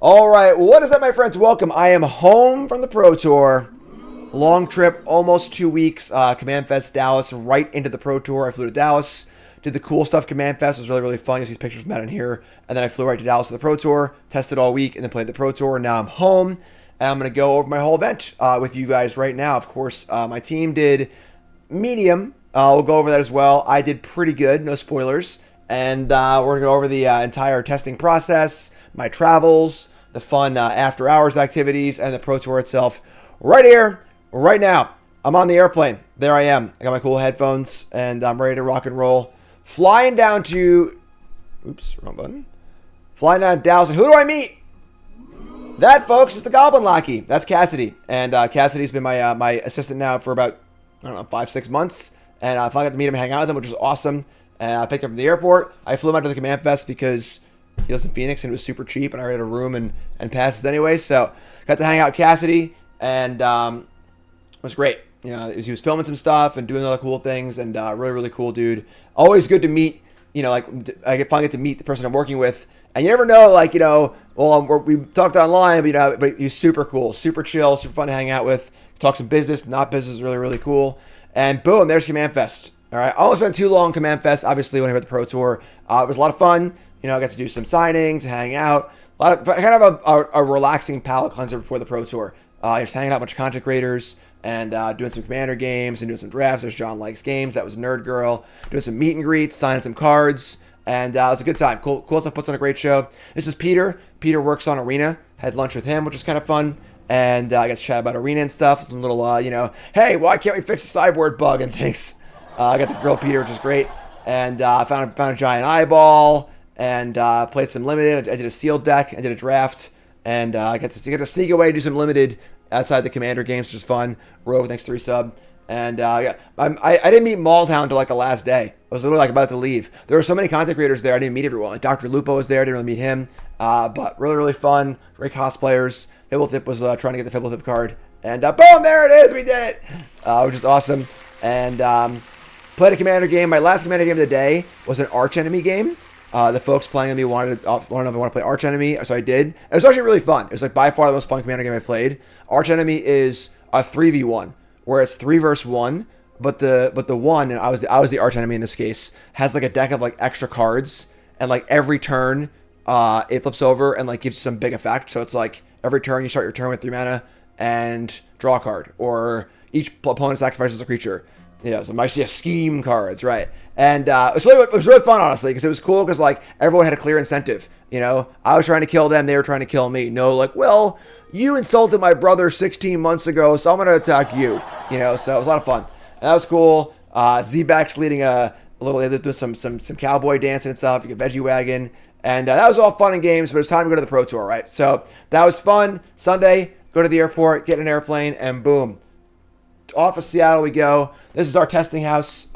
All right, what is up, my friends? Welcome. I am home from the Pro Tour. Long trip, almost 2 weeks. CommandFest Dallas, right into the Pro Tour. I flew to Dallas, did the cool stuff. CommandFest was really, really fun. You see these pictures from that in here. And then I flew right to Dallas for the Pro Tour, tested all week, and then played the Pro Tour. Now I'm home, and I'm going to go over my whole event with you guys right now. Of course, my team did medium. We'll go over that as well. I did pretty good, no spoilers. And we're going to go over the entire testing process, my travels, the fun after-hours activities, and the Pro Tour itself right here, right now. I'm on the airplane. There I am. I got my cool headphones, and I'm ready to rock and roll. Flying down to... Oops, wrong button. Flying down to Dallas, and who do I meet? That, folks, is the Goblin Lackey. That's Cassidy. And Cassidy's been my assistant now for about, I don't know, 5-6 months. And I finally got to meet him and hang out with him, which was awesome. And I picked him from the airport. I flew him out to the CommandFest because he lives in Phoenix and it was super cheap, and I already had a room and passes anyway. So got to hang out with Cassidy, and it was great. You know, he was filming some stuff and doing other cool things, and really, really cool dude. Always good to meet. You know, like I finally get to meet the person I'm working with, and you never know, like, you know, well, we talked online, but you know, but he's super cool, super chill, super fun to hang out with. Talk some business, not business, really, really cool. And boom, there's CommandFest. All right, I almost went too long CommandFest, obviously, when I went to the Pro Tour. It was a lot of fun. You know, I got to do some signings, hang out. Kind of a relaxing palate cleanser before the Pro Tour. Just hanging out with a bunch of content creators and doing some Commander games and doing some drafts. There's John Likes Games. That was Nerd Girl. Doing some meet and greets, signing some cards. And it was a good time. Cool stuff, puts on a great show. This is Peter. Peter works on Arena. Had lunch with him, which was kind of fun. And I got to chat about Arena and stuff. Some little, you know, hey, why can't we fix the sideboard bug and things. I got to grill Peter, which is great. And I found a giant eyeball. And played some limited. I did a sealed deck. I did a draft, and I got to sneak away and do some limited outside the Commander games, which is fun. Rove, thanks for resub. And I didn't meet Malltown until like the last day. I was literally like about to leave. There were so many content creators there. I didn't meet everyone. Like Dr. Lupo was there. I didn't really meet him. But really, really fun. Great cosplayers. Fibblethip was trying to get the Fibblethip card, and boom, there it is. We did it, which is awesome. And played a Commander game. My last Commander game of the day was an Arch Enemy game. The folks playing with me wanted to know if I want to play Arch Enemy, so I did. It was actually really fun. It was like by far the most fun Commander game I played. Arch Enemy is a 3v1, where it's 3 versus 1, but the one, and I was the Arch Enemy in this case, has like a deck of like extra cards, and like every turn, it flips over and like gives you some big effect. So it's like every turn you start your turn with 3 mana and draw a card, or each opponent sacrifices a creature. Yeah, some nice scheme cards, right? And it was really fun, honestly, because it was cool because like everyone had a clear incentive. You know, I was trying to kill them, they were trying to kill me. No, like, well, you insulted my brother 16 months ago, so I'm gonna attack you. You know, so it was a lot of fun. And that was cool. Z-Back's leading a little, they're doing some cowboy dancing and stuff. You get Veggie Wagon, and that was all fun and games. But it was time to go to the Pro Tour, right? So that was fun. Sunday, go to the airport, get in an airplane, and boom. Off of Seattle we go. This is our testing house.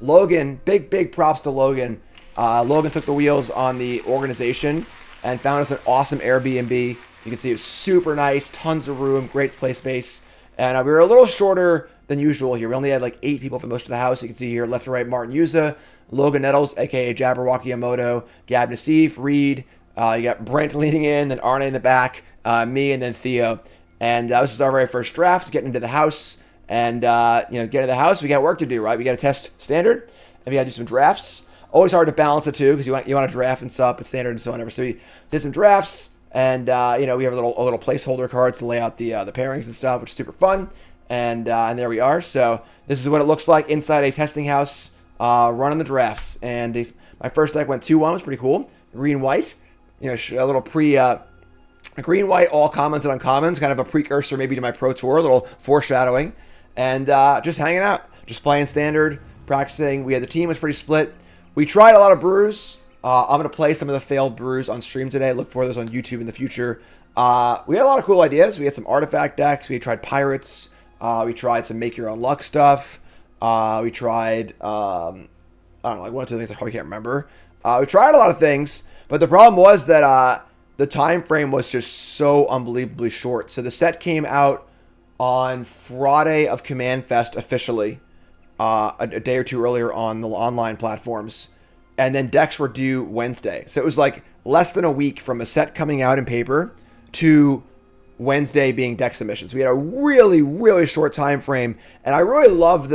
Logan, big props to Logan. Logan took the wheels on the organization and found us an awesome Airbnb. You can see it was super nice, tons of room, great play space. And we were a little shorter than usual here. We only had like 8 people for most of the house. You can see here, left to right, Martin Yuza, Logan Nettles, aka Jabberwocky Yamoto, Gab Nassif, Reed. You got Brent leading in, then Arne in the back, me, and then Theo. And this is our very first draft, getting into the house. And, you know, get in the house, we got work to do, right? We got to test standard, and we got to do some drafts. Always hard to balance the two, because you want to draft and sub and standard and so on. So we did some drafts, and, you know, we have a little placeholder cards to lay out the pairings and stuff, which is super fun. And there we are. So this is what it looks like inside a testing house, running the drafts. And my first deck went 2-1, was pretty cool. Green-white, you know, a little green-white, all commons and uncommons, kind of a precursor maybe to my Pro Tour, a little foreshadowing. And just hanging out, just playing standard, practicing. The team was pretty split. We tried a lot of brews. I'm going to play some of the failed brews on stream today. Look for those on YouTube in the future. We had a lot of cool ideas. We had some artifact decks. We tried pirates. We tried some make your own luck stuff. We tried, I don't know, like 1 or 2 things I probably can't remember. We tried a lot of things, but the problem was that the time frame was just so unbelievably short. So the set came out on Friday of CommandFest officially, a day or two earlier on the online platforms. and then decks were due Wednesday. So it was like less than a week from a set coming out in paper to Wednesday being deck submissions. We had a really, really short time frame, and I really love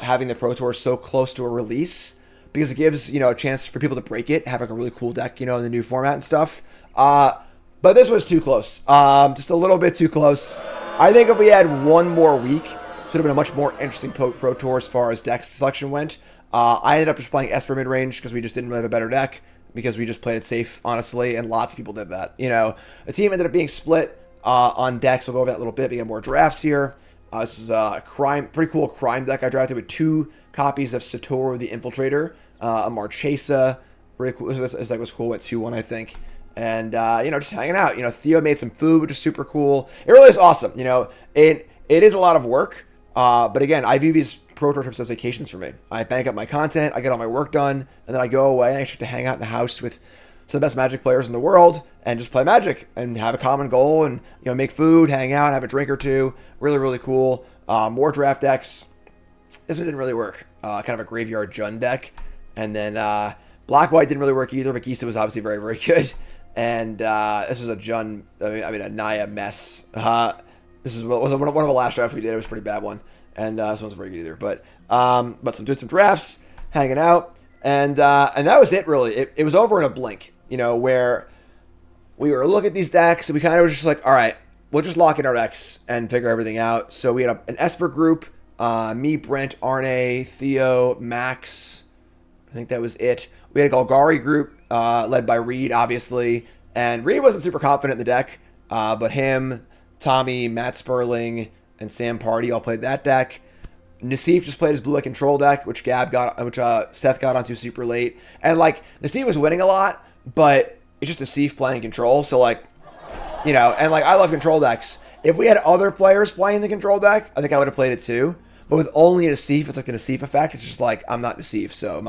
having the Pro Tour so close to a release because it gives, a chance for people to break it, have like a really cool deck, in the new format and stuff. But this was too close, just a little bit too close. I think if we had one more week, it would have been a much more interesting Pro Tour as far as deck selection went. I ended up just playing Esper mid-range because we just didn't really have a better deck, because we just played it safe, honestly, and lots of people did that. The team ended up being split on decks. We'll go over that a little bit. We got more drafts here. This is a pretty cool crime deck I drafted with 2 copies of Satoru the Infiltrator, a Marchesa. Really cool. This deck was cool. Went 2-1, I think. And, just hanging out. Theo made some food, which is super cool. It really is awesome. It is a lot of work. But again, I view these Pro Tour trips as vacations for me. I bank up my content, I get all my work done, and then I go away. I actually get to hang out in the house with some of the best Magic players in the world and just play Magic and have a common goal and, make food, hang out, have a drink or two. Really, really cool. More draft decks. This one didn't really work. Kind of a Graveyard Jund deck. And then Black-White didn't really work either, but Gisa was obviously very, very good. And this is a Jund, a Naya mess. This was one of the last drafts we did. It was a pretty bad one. And this one's very good either. But doing some drafts, hanging out. And that was it, really. It was over in a blink, where we were looking at these decks, and we kind of were just like, all right, we'll just lock in our decks and figure everything out. So we had an Esper group, me, Brent, Arne, Theo, Max. I think that was it. We had a Golgari group led by Reed, obviously. And Reed wasn't super confident in the deck, but him, Tommy, Matt Sperling, and Sam Party all played that deck. Nassif just played his blue-white control deck, which Seth got onto super late. And Nassif was winning a lot, but it's just Nassif playing control. So I love control decks. If we had other players playing the control deck, I think I would have played it too. But with only Nassif, it's like the Nassif effect. It's just I'm not Nassif, so I'm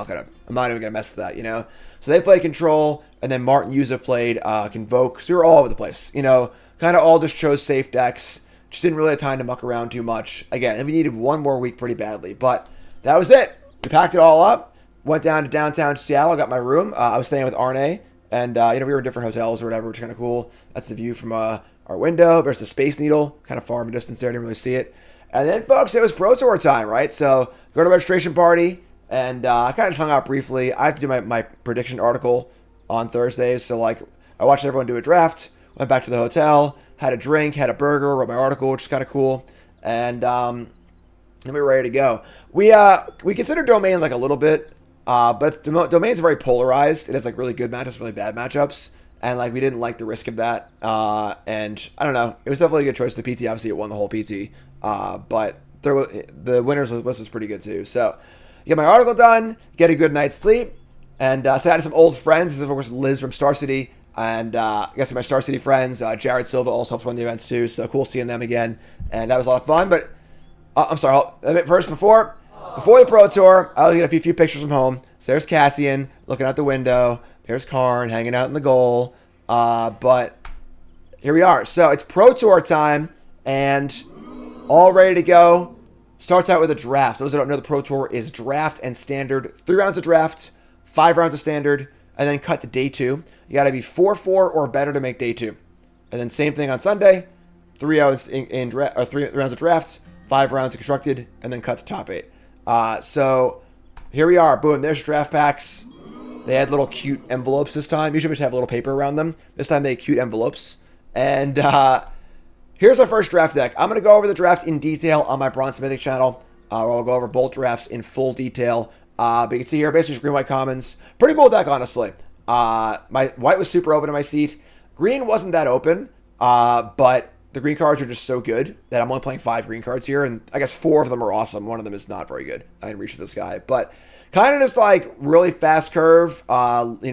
not even gonna mess with that, So they played control, and then Martin Yuza played Convoke. So we were all over the place, kind of all just chose safe decks. Just didn't really have time to muck around too much. Again, we needed one more week pretty badly. But that was it. We packed it all up. Went down to downtown Seattle. Got my room. I was staying with Arne. And, we were in different hotels or whatever, which is kind of cool. That's the view from our window. There's the Space Needle. Kind of far in the distance there. Didn't really see it. And then, folks, it was Pro Tour time, right? So, go to registration party. And I kind of just hung out briefly. I have to do my prediction article on Thursdays. So, I watched everyone do a draft. Went back to the hotel. Had a drink, had a burger, wrote my article, which is kind of cool, and then we were ready to go. We consider Domain a little bit, but Domain's very polarized. It has really good matchups, really bad matchups, and we didn't like the risk of that. And I don't know, it was definitely a good choice. The PT, obviously, it won the whole PT, but the winners was pretty good too. So get my article done, get a good night's sleep, and say hi to some old friends. This is of course Liz from Star City. And I got some of my Star City friends. Jared Silva also helps run the events too, so cool seeing them again. And that was a lot of fun. But I'm sorry. First, before the Pro Tour, I'll get a few pictures from home. So there's Cassian looking out the window. There's Karn hanging out in the goal. But here we are. So it's Pro Tour time, and all ready to go. Starts out with a draft. So those that don't know, the Pro Tour is draft and standard. 3 rounds of draft, 5 rounds of standard, and then cut to day 2. You got to be 4-4 or better to make day 2. And then same thing on Sunday. 3 rounds 3 rounds of drafts, 5 rounds of constructed, and then cut to top 8. So here we are. Boom. There's draft packs. They had little cute envelopes this time. Usually we just have a little paper around them. This time they had cute envelopes. And here's our first draft deck. I'm going to go over the draft in detail on my Bronze Mythic channel. I'll go over both drafts in full detail. But you can see here, basically just green-white commons. Pretty cool deck, honestly. My white was super open in my seat. Green wasn't that open, but the green cards are just so good that I'm only playing 5 green cards here, and I guess 4 of them are awesome. One of them is not very good. I didn't reach for this guy, but kind of just really fast curve. Only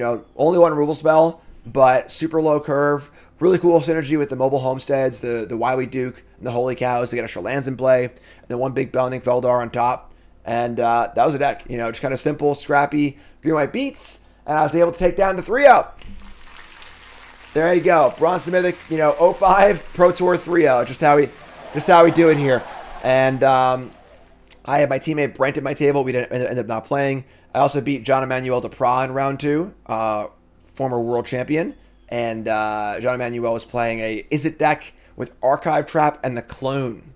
one removal spell, but super low curve. Really cool synergy with the mobile homesteads, the Wily Duke, and the Holy Cows to get extra lands in play, and then one big Bounding Feldar on top. And that was a deck, just kind of simple, scrappy, green-white beats. And I was able to take down the 3-0. There you go. Bronze Mythic, 05 Pro Tour 3-0. Just how we do it here. And I had my teammate Brent at my table. We ended up not playing. I also beat John Emmanuel Duprat in round 2, former world champion. And John Emmanuel was playing a Is It deck with Archive Trap and the Clone.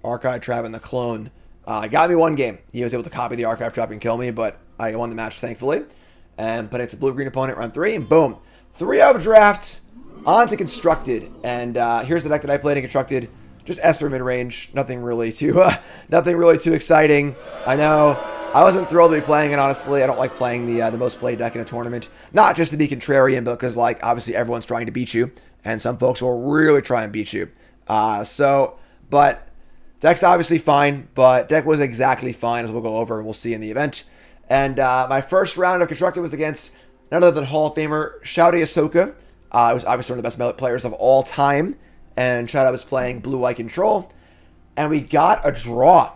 Archive Trap and the Clone. Got me one game. He was able to copy the Archive Trap and kill me, but I won the match, thankfully. And put it to blue-green opponent round 3, and boom. 3 out of draft, on to Constructed. And here's the deck that I played in Constructed. Just Esper mid-range. Nothing really too exciting. I know. I wasn't thrilled to be playing it, honestly. I don't like playing the most played deck in a tournament. Not just to be contrarian, but because, like, obviously everyone's trying to beat you. And some folks will really try and beat you. But deck's obviously fine. But deck was exactly fine, as we'll go over and we'll see in the event. And my first round of Constructed was against none other than Hall of Famer Shouty Ahsoka. It was obviously one of the best players of all time. And Shouty was playing Blue-White Control. And we got a draw.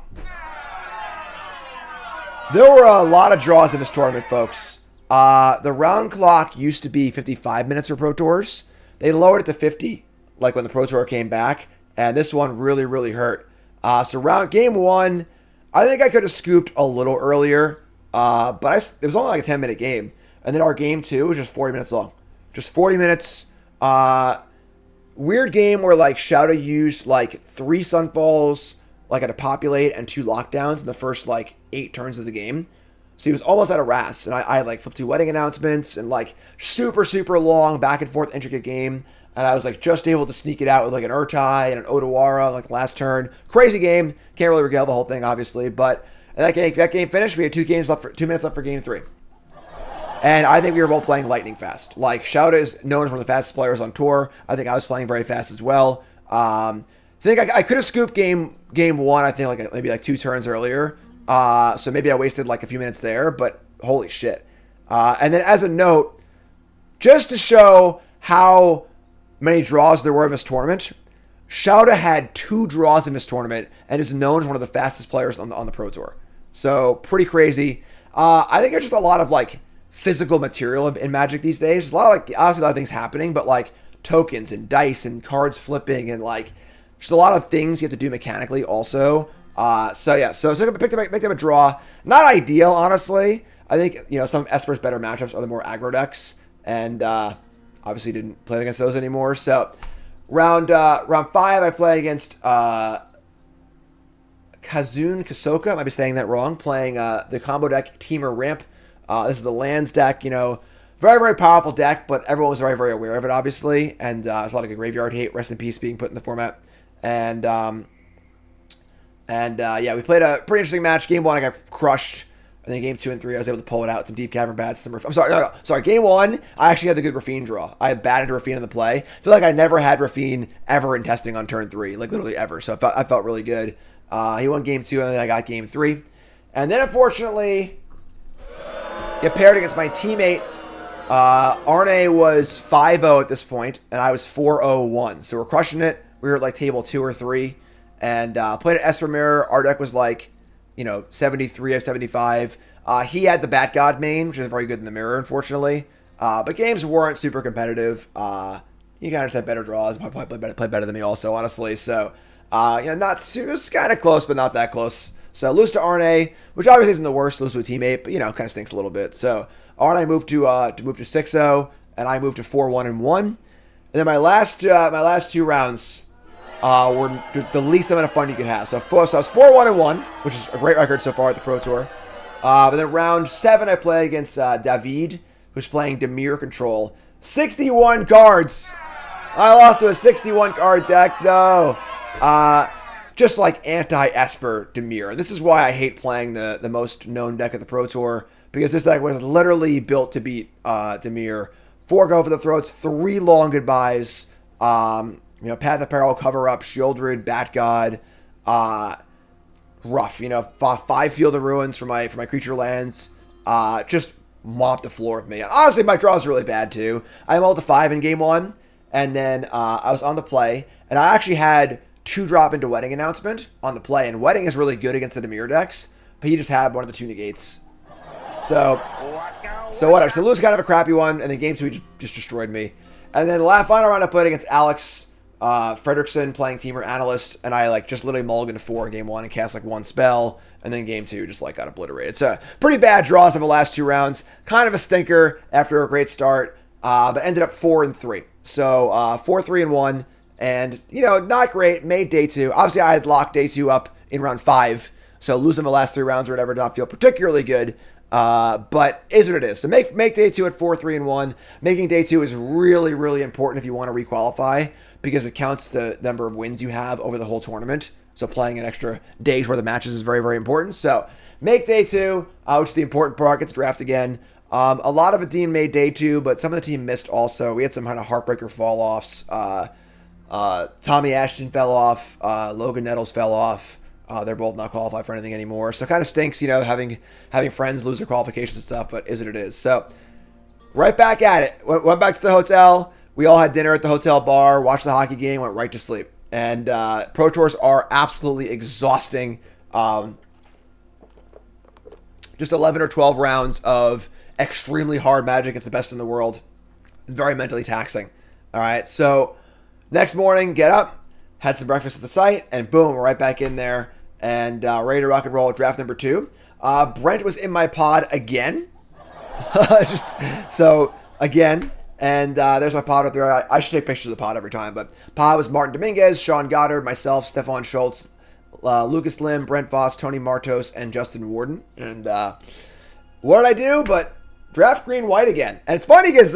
There were a lot of draws in this tournament, folks. The round clock used to be 55 minutes for Pro Tours. They lowered it to 50, like when the Pro Tour came back. And this one really, really hurt. So game 1, I think I could have scooped a little earlier. But it was only like a 10-minute game. And then our game 2 was just 40 minutes long. Just 40 minutes. Weird game where like Shouty used like 3 Sunfalls, like at a populate, and 2 lockdowns in the first like 8 turns of the game. So he was almost out of wraths. And I like flipped 2 wedding announcements and like super, super long back and forth intricate game. And I was like just able to sneak it out with like an Urtai and an Odawara like last turn. Crazy game. Can't really regale the whole thing, obviously. But that game finished. We had 2 minutes left for game 3. And I think we were both playing lightning fast. Like, Shouta is known as one of the fastest players on tour. I think I was playing very fast as well. I think I could have scooped game 1, I think, like maybe like 2 turns earlier. So maybe I wasted like a few minutes there, but holy shit. And then as a note, just to show how many draws there were in this tournament, Shouta had 2 draws in this tournament and is known as one of the fastest players on the Pro Tour. So, pretty crazy. I think there's just a lot of, like, physical material in Magic these days. There's a lot of, like, obviously a lot of things happening, but, like, tokens and dice and cards flipping and, like, just a lot of things you have to do mechanically also. So picked up a draw. Not ideal, honestly. I think, you know, some of Esper's better matchups are the more aggro decks, and obviously didn't play against those anymore. So, round 5, I play against Kazun Kasoka, I might be saying that wrong, playing the combo deck Teamer Ramp. This is the lands deck, you know, very, very powerful deck, but everyone was very, very aware of it, obviously, and there's a lot of good graveyard hate, rest in peace, being put in the format. And yeah, we played a pretty interesting match. Game 1, I got crushed. And then game 2 and 3, I was able to pull it out. Some deep cavern bats. Sorry. Game 1, I actually had the good Rafine draw. I had batted Rafine in the play. I feel like I never had Rafine ever in testing on turn 3, like literally ever. So I felt really good. He won game 2, and then I got game 3. And then, unfortunately, get paired against my teammate. Arne was 5-0 at this point, and I was 4-0-1. So we're crushing it. We were at like table 2 or 3. And played at Esper Mirror. Our deck was like, you know, 73 of 75. He had the Bat God main, which is very good in the mirror, unfortunately. But games weren't super competitive. You kind of just had better draws. Probably played better than me also, honestly. So, you know, it was kind of close, but not that close. So, lose to Arne, which obviously isn't the worst. Lose to a teammate, but, you know, kind of stinks a little bit. So, Arne moved to 6-0, and I moved to 4-1-1. And then my last 2 rounds were the least amount of fun you could have. So I was 4-1-1, which is a great record so far at the Pro Tour. But then round 7, I play against David, who's playing Dimir Control. 61 cards. I lost to a 61 card deck, though. Just like anti-Esper Dimir. This is why I hate playing the most known deck at the Pro Tour, because this deck was literally built to beat Dimir. 4 go for the throats, 3 long goodbyes. You know, Path of Peril, Cover Up, Shieldred, Bat God, rough. You know, 5 Field of Ruins for my creature lands. Just mopped the floor with me. Honestly, my draw is really bad too. I mulled to 5 in game 1, and then I was on the play, and I actually had 2 drop into Wedding Announcement on the play, and Wedding is really good against the Dimir decks, but he just had one of the 2 negates. So whatever. So Lou's kind of a crappy one, and then game 2 he just destroyed me. And then the final round I played against Alex. Fredrickson playing Teamer Analyst, and I like just literally mulliganed 4 in game 1 and cast like 1 spell, and then game 2 just like got obliterated. So pretty bad draws of the last 2 rounds. Kind of a stinker after a great start, but ended up 4-3. So 4-3-1, and not great. Made day 2. Obviously, I had locked day 2 up in round 5, so losing the last 3 rounds or whatever did not feel particularly good. But is what it is. So make day 2 at 4-3-1. Making day 2 is really, really important if you want to requalify, because it counts the number of wins you have over the whole tournament. So playing an extra days worth of matches is very, very important. So make day 2, which is the important part. Get to draft again. A lot of the team made day 2, but some of the team missed also. We had some kind of heartbreaker fall-offs. Tommy Ashton fell off. Logan Nettles fell off. They're both not qualified for anything anymore. So it kind of stinks, having friends lose their qualifications and stuff, but is what it is. So right back at it. Went back to the hotel. We all had dinner at the hotel bar, watched the hockey game, went right to sleep. And Pro Tours are absolutely exhausting. Just 11 or 12 rounds of extremely hard Magic. It's the best in the world. Very mentally taxing. All right, so next morning, get up, had some breakfast at the site, and boom, we're right back in there and ready to rock and roll with draft number 2. Brent was in my pod again. Again. And there's my pod up there. I should take pictures of the pod every time. But pod was Martin Dominguez, Sean Goddard, myself, Stefan Schultz, Lucas Lim, Brent Voss, Tony Martos, and Justin Warden. And what did I do? But draft green-white again. And it's funny because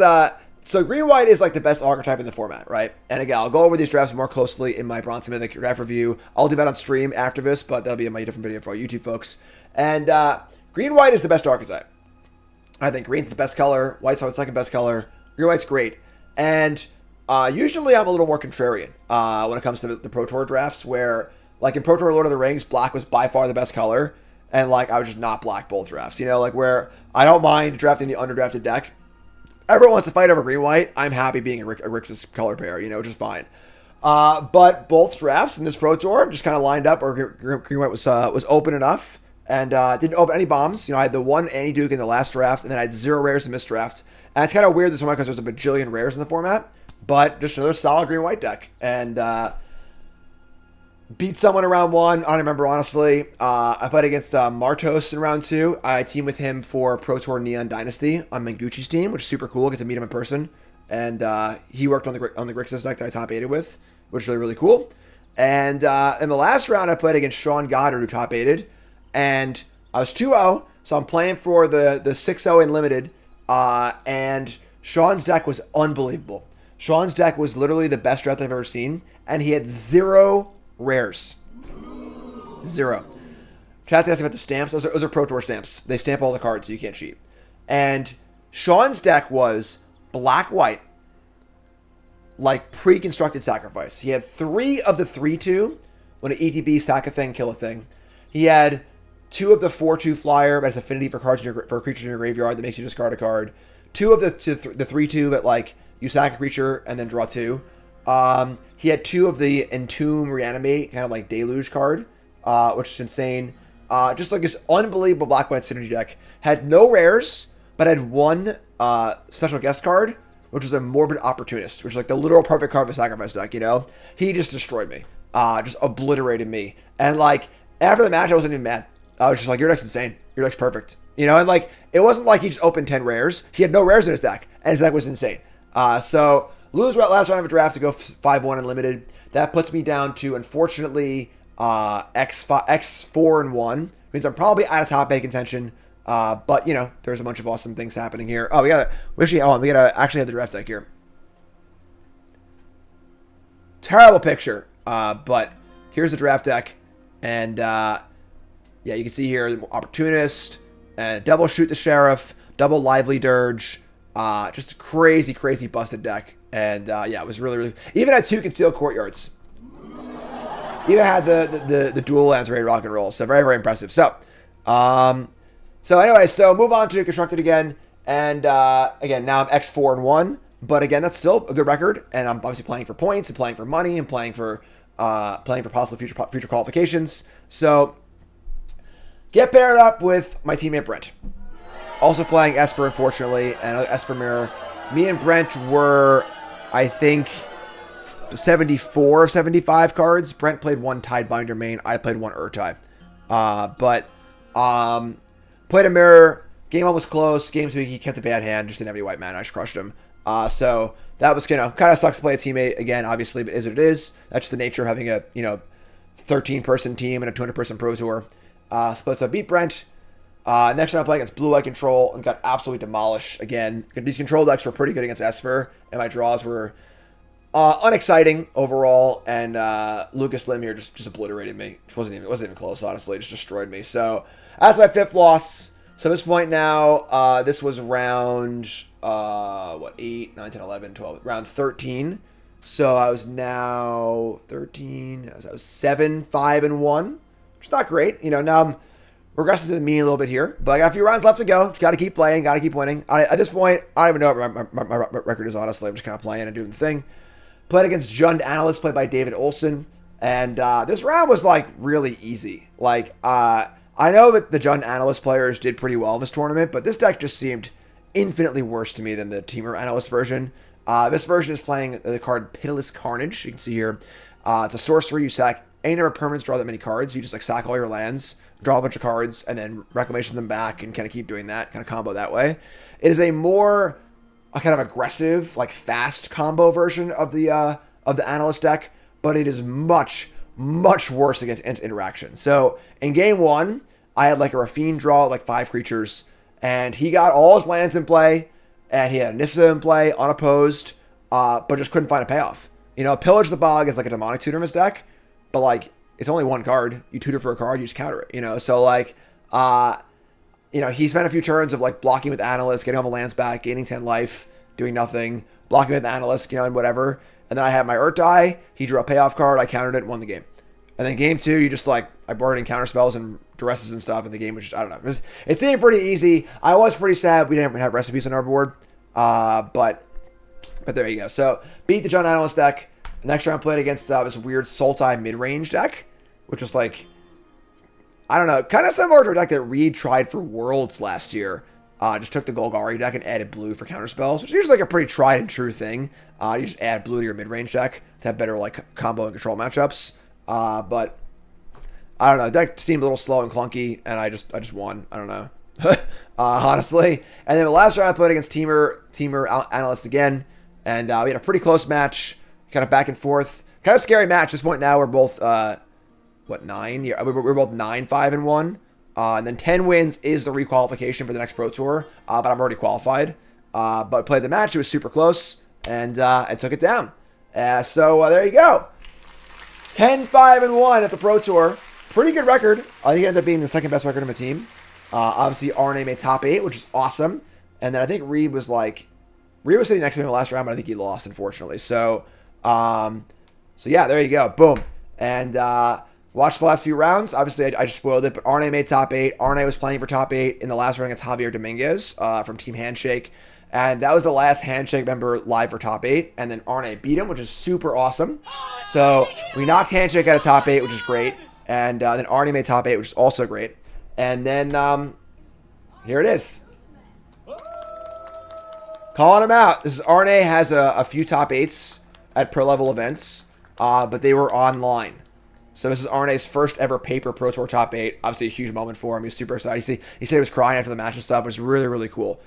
so green-white is like the best archetype in the format, right? And again, I'll go over these drafts more closely in my Bronze Mythic draft review. I'll do that on stream after this, but that'll be in my different video for our YouTube folks. And green-white is the best archetype. I think green's the best color. White's the second best color. Green White's great. And usually I'm a little more contrarian when it comes to the Pro Tour drafts, where like in Pro Tour Lord of the Rings, black was by far the best color. And like I would just not black both drafts. Like where I don't mind drafting the underdrafted deck. Everyone wants to fight over green white. I'm happy being a Rix's color pair, which is fine. But both drafts in this Pro Tour just kind of lined up, or green white was open enough, and didn't open any bombs. I had the one Anti-Duke in the last draft, and then I had 0 rares in this draft. And it's kind of weird this one because there's a bajillion rares in the format, but just another solid green-white deck. And beat someone in round 1. I don't remember, honestly. I played against Martos in round 2. I teamed with him for Pro Tour Neon Dynasty on Manguchi's team, which is super cool. Get to meet him in person. And he worked on the Grixis deck that I top-8'd with, which is really, really cool. And in the last round, I played against Sean Goddard, who top-8'd. And I was 2-0, so I'm playing for the 6-0 in Limited. And Sean's deck was unbelievable. Sean's deck was literally the best draft I've ever seen, and he had 0 rares. 0. Chat's asking about the stamps. Those are Pro Tour stamps. They stamp all the cards, so you can't cheat. And Sean's deck was black-white, like pre-constructed sacrifice. He had 3 of the 3/2 when an ETB sack a thing, kill a thing. He had 2 of the 4/2 flyer that has affinity for creatures in your graveyard that makes you discard a card. 2 of the 3/2 that like you sack a creature and then draw 2. He had 2 of the Entomb Reanimate, kind of like Deluge card, which is insane. Just like this unbelievable black-white synergy deck. Had no rares, but had 1 special guest card, which was a Morbid Opportunist, which is like the literal perfect card of a sacrifice deck, He just destroyed me. Just obliterated me. And like after the match, I wasn't even mad. I was just like, your deck's insane. Your deck's perfect. And like, it wasn't like he just opened 10 rares. He had no rares in his deck, and his deck was insane. So, lose last round of a draft to go 5-1 unlimited. That puts me down to, unfortunately, X4-1. Means I'm probably out of top 8 contention. But, there's a bunch of awesome things happening here. Oh, we gotta actually have the draft deck here. Terrible picture. But here's the draft deck. And, yeah, you can see here, Opportunist, double Shoot the Sheriff, double Lively Dirge, just a crazy, crazy busted deck. And, yeah, it was really, really... Even had 2 Concealed Courtyards. Even had the dual lands ready to rock and roll. So, very, very impressive. So, anyway, move on to Constructed again. And, again, now I'm X4-1. But, again, that's still a good record. And I'm obviously playing for points and playing for money and playing for possible future qualifications. So... Get paired up with my teammate Brent. Also playing Esper, unfortunately, and Esper Mirror. Me and Brent were, I think, 74 of 75 cards. Brent played one Tidebinder main. I played one Urtai. Played a mirror. Game 1 was close. Game 2, he kept a bad hand. Just didn't have any white mana. I just crushed him. So that was, kind of sucks to play a teammate again, obviously, but is what it is. That's just the nature of having a, 13-person team and a 200-person Pro Tour. Supposed to beat Brent. Next time I play against Blue-Eye Control and got absolutely demolished again. These control decks were pretty good against Esper, and my draws were unexciting overall. And Lucas Lim here just obliterated me. It wasn't even close, honestly. Just destroyed me. So that's my 5th loss. So at this point now, this was round 8, 9, 10, 11, 12, round 13. So I was now 13. I was 7, 5, and 1, which is not great. Now I'm regressing to the mean a little bit here, but I got a few rounds left to go. Got to keep playing. Got to keep winning. At this point, I don't even know what my record is, honestly. I'm just kind of playing and doing the thing. Played against Jund Analyst, played by David Olson. And this round was, really easy. I know that the Jund Analyst players did pretty well in this tournament, but this deck just seemed infinitely worse to me than the Teamer Analyst version. This version is playing the card Pitiless Carnage. You can see here. It's a sorcery. You sack any number of permanents, draw that many cards. You just sack all your lands, draw a bunch of cards, and then reclamation them back and kind of keep doing that, kind of combo that way. It is a more kind of aggressive, fast combo version of the Analyst deck, but it is much, much worse against interaction. So in game 1, I had a Rafine draw 5 creatures, and he got all his lands in play, and he had Nissa in play, unopposed, but just couldn't find a payoff. Pillage the Bog is a demonic tutor in his deck, but it's only one card. You tutor for a card, you just counter it. So he spent a few turns of blocking with Analyst, getting all the lands back, gaining 10 life, doing nothing, blocking with Analyst, and whatever. And then I had my Urtai, he drew a payoff card, I countered it and won the game. And then game 2, you just I brought in counter spells and duresses and stuff, and the game was just, I don't know. It seemed pretty easy. I was pretty sad we didn't have recipes on our board. But there you go. So beat the Jund Analyst deck. Next round played against this weird Sultai mid-range deck, which was I don't know, kind of similar to a deck that Reed tried for Worlds last year. Just took the Golgari deck and added blue for counter spells, which is usually a pretty tried and true thing. You just add blue to your mid-range deck to have better combo and control matchups. But I don't know, the deck seemed a little slow and clunky, and I just won. I don't know. Honestly. And then the last round I played against Teamer Analyst again, and we had a pretty close match, kind of back and forth. Kind of scary match. At this point now, we're both, 9? Yeah, we're both 9, 5, and 1. And then 10 wins is the requalification for the next Pro Tour, but I'm already qualified. But played the match. It was super close, and I took it down. So there you go. 10, 5, and 1 at the Pro Tour. Pretty good record. I think it ended up being the second best record of my team. Obviously, RNA made top 8, which is awesome. And then I think Reed was sitting next to me in the last round, but I think he lost, unfortunately. So yeah, there you go. Boom. And watch the last few rounds. Obviously, I just spoiled it, but RNA made top 8. RNA was playing for top 8 in the last round against Javier Dominguez from Team Handshake. And that was the last Handshake member live for top 8. And then RNA beat him, which is super awesome. So we knocked Handshake out of top 8, which is great. And then RNA made top 8, which is also great. And then here it is. Calling him out. This is RNA has a few top 8s at pro level events, but they were online. So this is RNA's first ever paper Pro Tour top 8. Obviously a huge moment for him. He was super excited. He said he was crying after the match and stuff. It was really, really cool.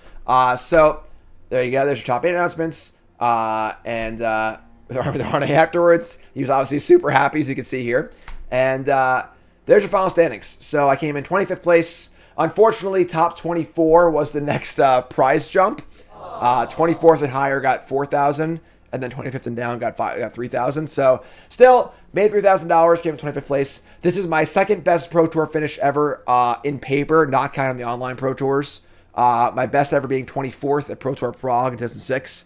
So there you go. There's your top 8 announcements. And with RNA afterwards, he was obviously super happy, as you can see here. And there's your final standings. So I came in 25th place. Unfortunately, top 24 was the next prize jump. 24th and higher got 4,000, and then 25th and down got 3,000. So still made $3,000. Came in 25th place. This is my second best Pro Tour finish ever in paper, not counting the online Pro Tours. My best ever being 24th at Pro Tour Prague in 2006.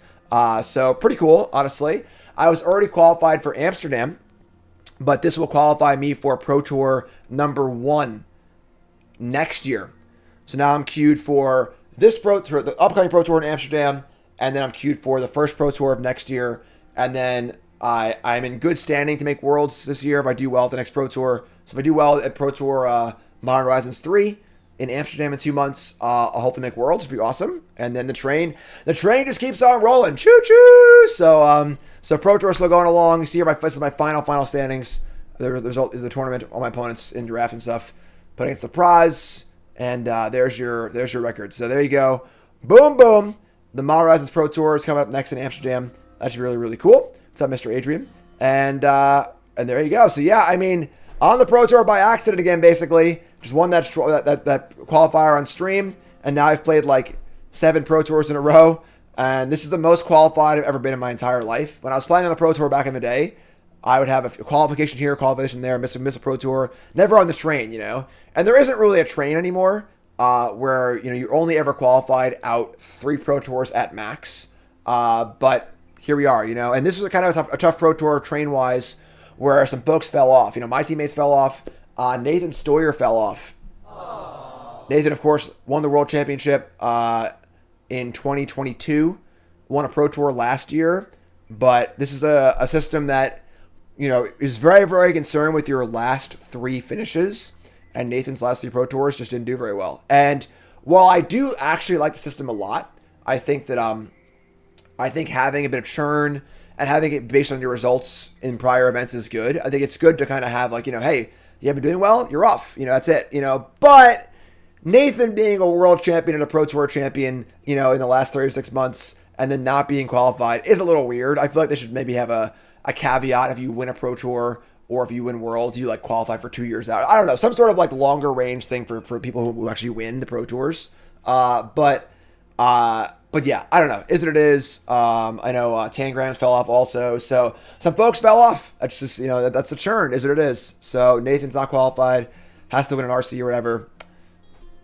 So pretty cool, honestly. I was already qualified for Amsterdam, but this will qualify me for Pro Tour number 1 next year. So now I'm queued for this Pro Tour, the upcoming Pro Tour in Amsterdam, and then I'm queued for the first Pro Tour of next year. And then I'm in good standing to make Worlds this year if I do well at the next Pro Tour. So if I do well at Pro Tour Modern Horizons 3 in Amsterdam in 2 months, I'll hopefully make Worlds. It'll be awesome. And then the train just keeps on rolling. Choo-choo! So So Pro Tour still going along. You see here, this is my final standings. The result is the tournament. All my opponents in draft and stuff. Put against the prize, and there's your record. So there you go. Boom, boom. The Model Horizons Pro Tour is coming up next in Amsterdam. That should be really, really cool. What's up, Mr. Adrian? And there you go. So yeah, I mean, on the Pro Tour by accident again, basically. Just won that qualifier on stream, and now I've played like 7 Pro Tours in a row. And this is the most qualified I've ever been in my entire life. When I was playing on the Pro Tour back in the day, I would have a qualification here, qualification there, miss a Pro Tour, never on the train, you know. And there isn't really a train anymore where, you know, you're only ever qualified out 3 Pro Tours at max. But here we are, you know. And this was kind of a tough Pro Tour train-wise where some folks fell off. You know, my teammates fell off. Nathan Stoyer fell off. Nathan, of course, won the World Championship in 2022. Won a Pro Tour last year. But this is a system that, you know, is very, very concerned with your last 3 finishes. And Nathan's last 3 Pro Tours just didn't do very well. And while I do actually like the system a lot, I think that having a bit of churn and having it based on your results in prior events is good. I think it's good to kind of have like, you know, hey, you haven't been doing well, you're off. You know, that's it. You know, but Nathan being a world champion and a Pro Tour champion, you know, in the last 36 months and then not being qualified is a little weird. I feel like they should maybe have a caveat if you win a Pro Tour or if you win Worlds, you like qualify for 2 years out. I don't know, some sort of like longer range thing for people who actually win the Pro Tours. But yeah, I don't know. Is what it is. I know Tangrams fell off also. So some folks fell off. That's just, you know, that's a churn. Is what it is. So Nathan's not qualified. Has to win an RC or whatever.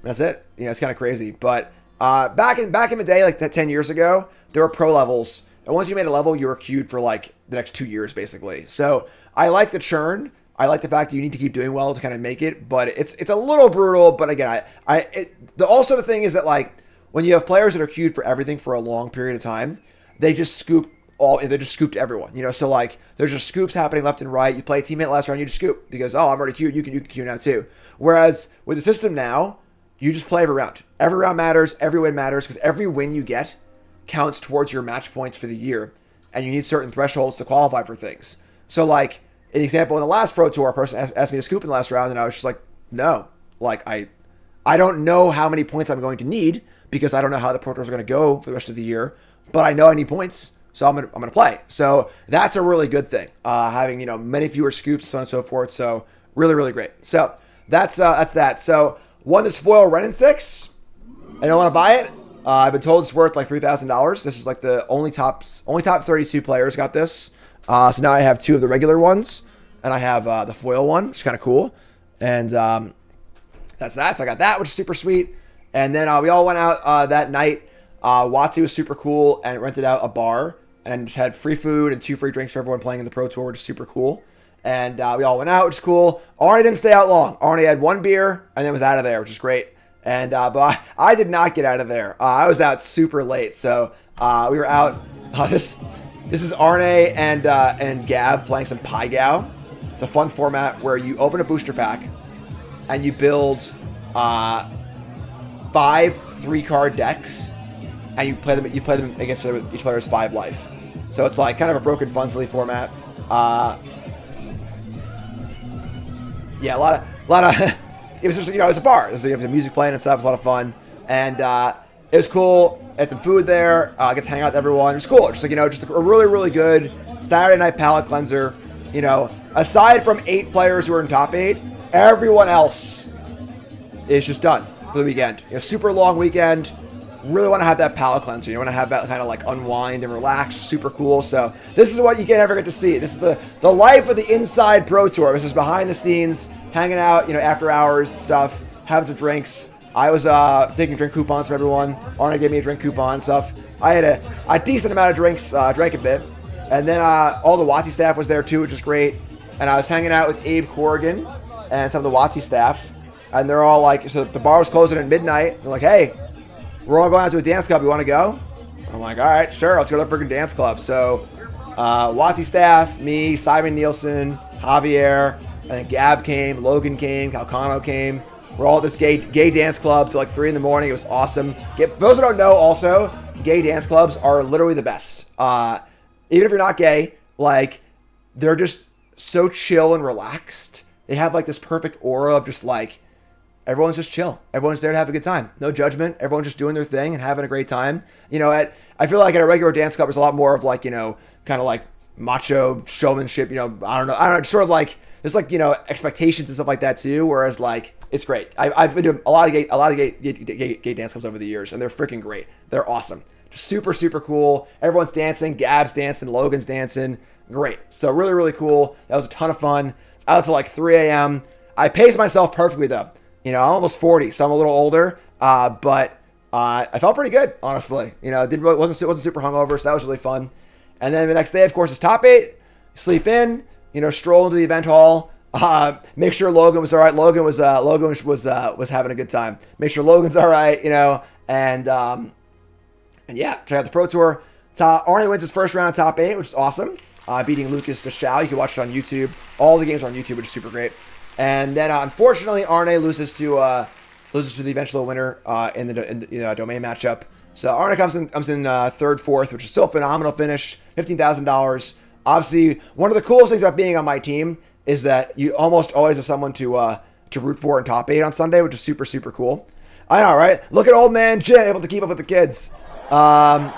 That's it. You know, it's kind of crazy. But back in the day, like 10 years ago, there were pro levels. And once you made a level, you were queued for like the next 2 years, basically. So I like the churn. I like the fact that you need to keep doing well to kind of make it. But it's a little brutal. But again, also the thing is that like, when you have players that are queued for everything for a long period of time, they just scooped everyone, you know. So like, there's just scoops happening left and right. You play a teammate last round, you just scoop because I'm already queued. You can queue now too. Whereas with the system now, you just play every round. Every round matters. Every win matters because every win you get counts towards your match points for the year, and you need certain thresholds to qualify for things. So like an example in the last Pro Tour, a person asked me to scoop in the last round, and I was just like, no, like I don't know how many points I'm going to need, because I don't know how the Pro Tours are going to go for the rest of the year, but I know I need points, so I'm gonna play. So that's a really good thing, having, you know, many fewer scoops, so on and so forth. So really, really great. So that's that. So won this foil Ren and 6. I don't want to buy it. I've been told it's worth like $3,000. This is like the only top 32 players got this. So now I have 2 of the regular ones, and I have the foil one, which is kind of cool. And that's that. So I got that, which is super sweet. And then we all went out that night. Watu was super cool and rented out a bar and just had free food and 2 free drinks for everyone playing in the Pro Tour, which is super cool. And we all went out, which is cool. Arnie didn't stay out long. Arnie had 1 beer and then was out of there, which is great. And but I did not get out of there. I was out super late, so we were out. This is Arnie and Gab playing some Pai Gow. It's a fun format where you open a booster pack and you build 5 3-card decks, and you play them against each player's 5 life. So it's like kind of a broken Funsley format. Yeah, a lot of it was just, you know, it was a bar. So you have the music playing and stuff. It was a lot of fun, and it was cool. Had some food there. Get to hang out with everyone. It was cool. Just like, you know, just a really, really good Saturday night palate cleanser. You know, aside from 8 players who are in top 8, everyone else is just done for the weekend. You know, super long weekend. Really want to have that palate cleanser. You want to have that kind of like unwind and relax. Super cool. So this is what you can never get to see. This is the life of the inside Pro Tour. This is behind the scenes, hanging out, you know, after hours and stuff, having some drinks. I was taking drink coupons from everyone. Arna gave me a drink coupon and stuff. I had a decent amount of drinks, drank a bit. And then all the WotC staff was there too, which is great. And I was hanging out with Abe Corrigan and some of the WotC staff. And they're all like, so the bar was closing at midnight. They're like, hey, we're all going out to a dance club. You want to go? I'm like, all right, sure. Let's go to the freaking dance club. So WotC staff, me, Simon Nielsen, Javier, and then Gab came, Logan came, Calcano came. We're all at this gay dance club till like 3 in the morning. It was awesome. For those who don't know, also, gay dance clubs are literally the best. even if you're not gay, like, they're just so chill and relaxed. They have like this perfect aura of just like, everyone's just chill. Everyone's there to have a good time. No judgment. Everyone's just doing their thing and having a great time. You know, I feel like at a regular dance club, there's a lot more of like, you know, kind of like macho showmanship, you know, I don't know, sort of like, there's like, you know, expectations and stuff like that too. Whereas like, it's great. I've been to a lot of gay dance clubs over the years, and they're freaking great. They're awesome. Just super, super cool. Everyone's dancing. Gab's dancing. Logan's dancing. Great. So really, really cool. That was a ton of fun. It's out till like 3 a.m. I paced myself perfectly though. You know, I'm almost 40, so I'm a little older. But I felt pretty good, honestly. You know, wasn't super hungover, so that was really fun. And then the next day, of course, is top 8. Sleep in. You know, stroll into the event hall. Make sure Logan was all right. Logan was having a good time. Make sure Logan's all right. You know, and yeah, check out the Pro Tour. Arne wins his first round of top 8, which is awesome. Beating Lucas Deschal. You can watch it on YouTube. All the games are on YouTube, which is super great. And then, unfortunately, Arne loses to the eventual winner in the domain matchup. So Arne comes in third, fourth, which is still a phenomenal finish. $15,000. Obviously, one of the coolest things about being on my team is that you almost always have someone to root for in top 8 on Sunday, which is super, super cool. I know, right? Look at old man Jim able to keep up with the kids. But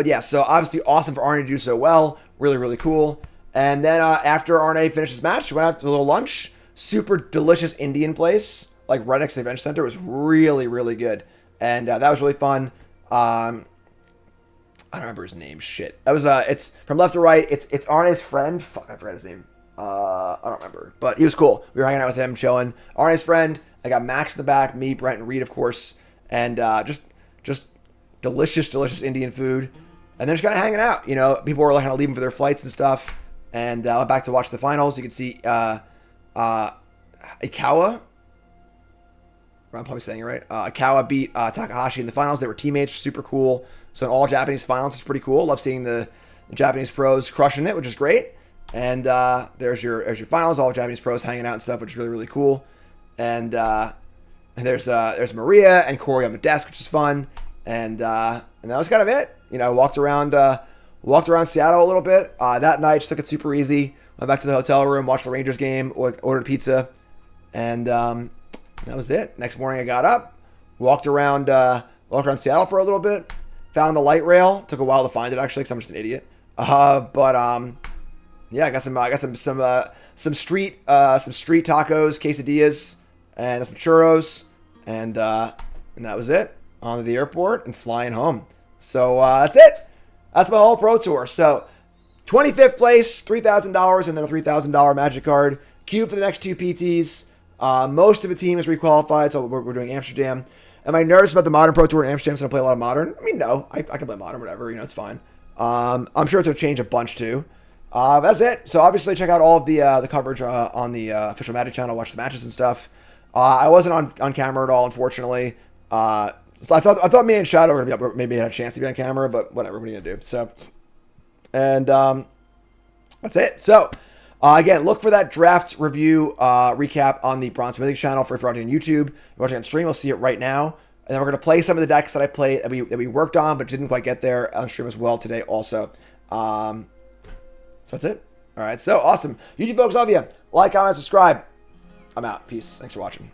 yeah, so obviously awesome for Arne to do so well. Really, really cool. And then after Arne finished his match, we went out to a little lunch. Super delicious Indian place, like right next to the event center. It was really, really good. And that was really fun. I don't remember his name. Shit. That was it's from left to right. It's Arne's friend. Fuck, I forgot his name. I don't remember. But he was cool. We were hanging out with him, chilling. Arne's friend. I got Max in the back. Me, Brent, and Reed, of course. And just delicious, delicious Indian food. And then just kind of hanging out. You know, people were like kind of leaving for their flights and stuff. And I went back to watch the finals. You can see Ikawa. I'm probably saying it right. Ikawa beat Takahashi in the finals. They were teammates. Super cool. So an all Japanese finals is pretty cool. Love seeing the Japanese pros crushing it, which is great. And there's your finals. All Japanese pros hanging out and stuff, which is really, really cool. And there's Maria and Corey on the desk, which is fun. And that was kind of it. You know, walked around Seattle a little bit. That night, just took it super easy. Went back to the hotel room, watched the Rangers game, ordered pizza, and that was it. Next morning, I got up, walked around Seattle for a little bit, found the light rail. Took a while to find it actually, because I'm just an idiot. Yeah, I got some street tacos, quesadillas, and some churros, and that was it. On to the airport and flying home. So that's it. That's my whole Pro Tour. So 25th place, $3,000, and then a $3,000 Magic card. Cube for the next 2 PTs. Most of the team is requalified, so we're doing Amsterdam. Am I nervous about the Modern Pro Tour in Amsterdam? So I play a lot of Modern? I mean, no. I can play Modern, whatever. You know, it's fine. I'm sure it's going to change a bunch, too. That's it. So obviously check out all of the coverage on the official Magic channel. Watch the matches and stuff. I wasn't on camera at all, unfortunately. So I thought me and Shadow were going to be up, maybe had a chance to be on camera, but whatever, what are you going to do? So, and that's it. So, again, look for that draft review recap on the Bronze Mythics channel for if you're watching on YouTube. If you're watching on stream, you'll see it right now. And then we're going to play some of the decks that I played, that we worked on, but didn't quite get there on stream as well today also. So that's it. All right, so awesome. YouTube folks, love you. Like, comment, subscribe. I'm out. Peace. Thanks for watching.